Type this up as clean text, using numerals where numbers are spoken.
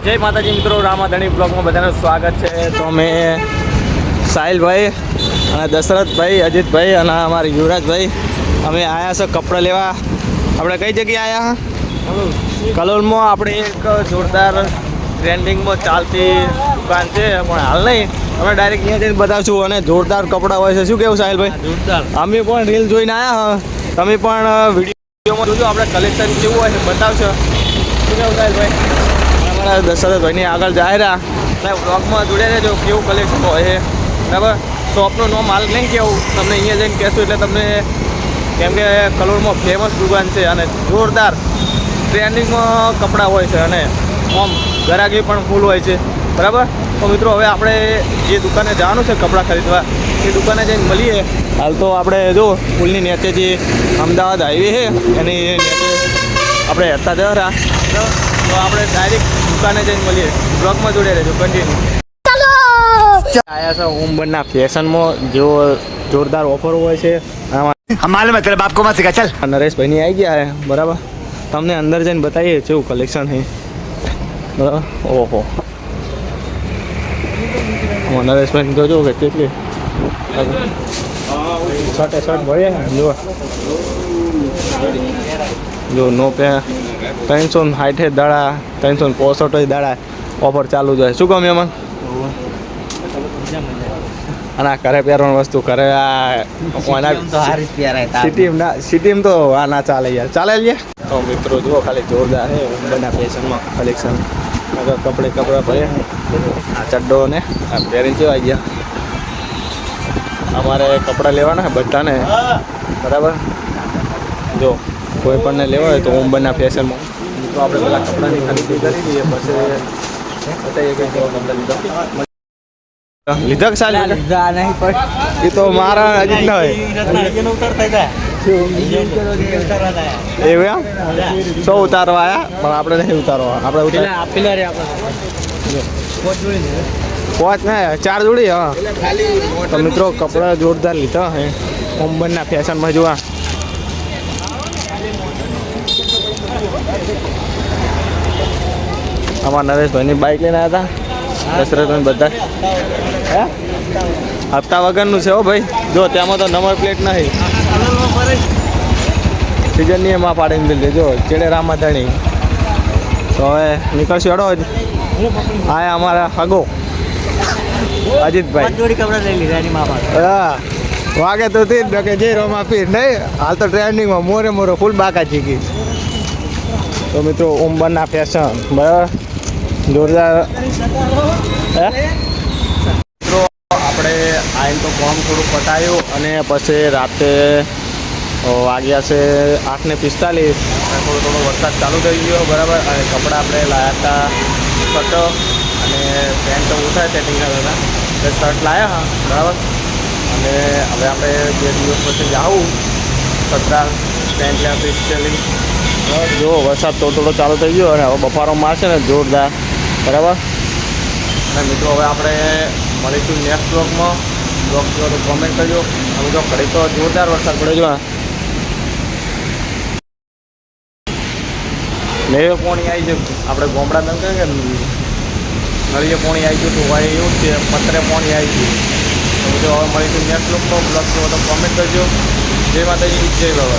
જય માતાજી મિત્રો, રામાધણી બ્લોગમાં બધાનું સ્વાગત છે. તો અમે સાહિલભાઈ અને દશરથભાઈ, અજીતભાઈ અને અમારા યુવરાજભાઈ અમે આવ્યા છે કપડાં લેવા. આપણે કઈ જગ્યાએ આવ્યા? કલોલમાં આપણે એક જોરદાર ટ્રેન્ડિંગમાં ચાલતી દુકાન છે, પણ હાલ નહીં. અમે ડાયરેક્ટ અહીંયા જઈને બતાવશું અને જોરદાર કપડાં હોય છે. શું કેવું સાહિલભાઈ? જોરદાર. અમે પણ રીલ જોઈને આવ્યા, તમે પણ વિડીયોમાં જોજો. આપણે કલેક્શન કેવું હોય છે બતાવશો. શું કેવું સાહિલભાઈ? દશરથભાઈની આગળ જાહેરા અને બ્લોગમાં જોડે રહેજો કેવું કલેક્શન હોય છે, બરાબર. શોપનું નામ હાલ નહીં કહેવું, તમને અહીંયા જઈને કહેશું એટલે તમને, કેમ કે કલોલમાં ફેમસ દુકાન છે અને જોરદાર ટ્રેન્ડિંગમાં કપડાં હોય છે અને આમ ગ્રાહકી પણ ફૂલ હોય છે, બરાબર. તો મિત્રો હવે આપણે જે દુકાને જવાનું છે કપડાં ખરીદવા, એ દુકાને જઈને મળીએ. હાલ તો આપણે જો પુલની નીચે જે અમદાવાદ હાઈવે છે એની નીચે આપણે હેરતા જરા, તો આપણે ડાયરેક્ટ દુકાને જઈને મળીએ. બ્લોગમાં જોડે રહેજો, કન્ટિન્યુ. આયા છે ઓમબનના ફેશનમાં, જેવો જોરદાર ઓફર હોય છે. માલુમ તેરા બાપ કો મત સિખા, ચલ. નરેશભાઈની આવી ગયા છે, બરાબર. તમને અંદર જઈને બતાવીએ કેવું કલેક્શન છે, બરાબર. ઓહો, નરેશભાઈ જોજો કે કેટલી શર્ટ ભરીએ જો નો પે 360 દાડા 365 દાડા ઓફર ચાલુ જ હોય. શું કહું એમાં? અને આ ઘરે પહેરવાની વસ્તુ ઘરે સિટીમાં તો આ ના ચાલે યાર. ચાલે લે તો મિત્રો જુઓ ખાલી જોરદાર છે ઓમબનના ફેશનમાં કલેક્શન. કપડા ભરે આ ચડ્ડો ને આ પહેરીને કેવા ગયા. અમારે કપડાં લેવાના બધાને, બરાબર. જો કોઈ પણને લેવા હોય તો ઓમબનના ફેશનમાં તો આપણે પેલા કપડાની ખરીદી કરી દઈએ, પછી બતાવીએ કે કેવા કપડાં લીધા કે સાલ લીધા નહીં. પણ એ તો મારા હજી ના હોય એવું એમ. સૌ ઉતારવા આવ્યા પણ આપણે નહીં ઉતારવા. આપણે પાંચ ના 4 જોડી. હા તો મિત્રો કપડાં જોરદાર લીધા હે ઓમબનના ફેશનમાં. જોવા અમારા નરેશભાઈની બાઇક લઈને આવ્યા હતા, દશરથભાઈ બધા. હે હપ્તા વગરનું છે હો ભાઈ. જો ત્યાંમાં તો નંબર પ્લેટ નહીં, સિઝનની એમાં પાડીને દીધી. જો ચેડે રામાધણી. તો હવે નીકળશું હેડો. હા અમારા હગો અજીતભાઈ. હા વાગે તો તે કે જે રોમા પીર નહીં. હાલ તો ટ્રેન્ડિંગમાં મોરે ફૂલ બાકા ચીકી. તો મિત્રો ઓમબનના ફેશન, બરાબર, જોરદાર. હે મિત્રો આપણે આવીને તો કામ થોડું પતાવ્યું અને પછી રાતે વાગ્યા છે 8:45. થોડો વરસાદ ચાલુ થઈ ગયો, બરાબર. અને કપડાં આપણે લાવ્યા હતા શર્ટ અને પેન્ટ તો ઓછા સેટિંગ હતા, એટલે શર્ટ લાવ્યા હા, બરાબર. અને હવે આપણે 2 દિવસ પછી જાઉં સત્રા પેન્ટ લેવા સ્પેશિયલી. જો વરસાદ થોડો ચાલુ થઈ ગયો અને હવે બફારો મારશે ને જોરદાર, બરાબર. અને મિત્રો હવે આપણે મળીશું નેક્સ્ટ બ્લોગમાં. બ્લોગ જો તો કોમેન્ટ કરજો. હવે જો ઘડી તો જોરદાર વરસાદ પડે છે. મેં પોણી આવી ગયું આપણે ગોમડા દમ કહે કે નળીએ પોણી આવી ગયું તો ભાઈ એવું જ છે, પથરે પોણી આવી ગયું. તો જો હવે મળીશું નેક્સ્ટ બ્લોગમાં. બ્લોગ જો તો કોમેન્ટ કરજો. જય માતાજી, જય બાબા.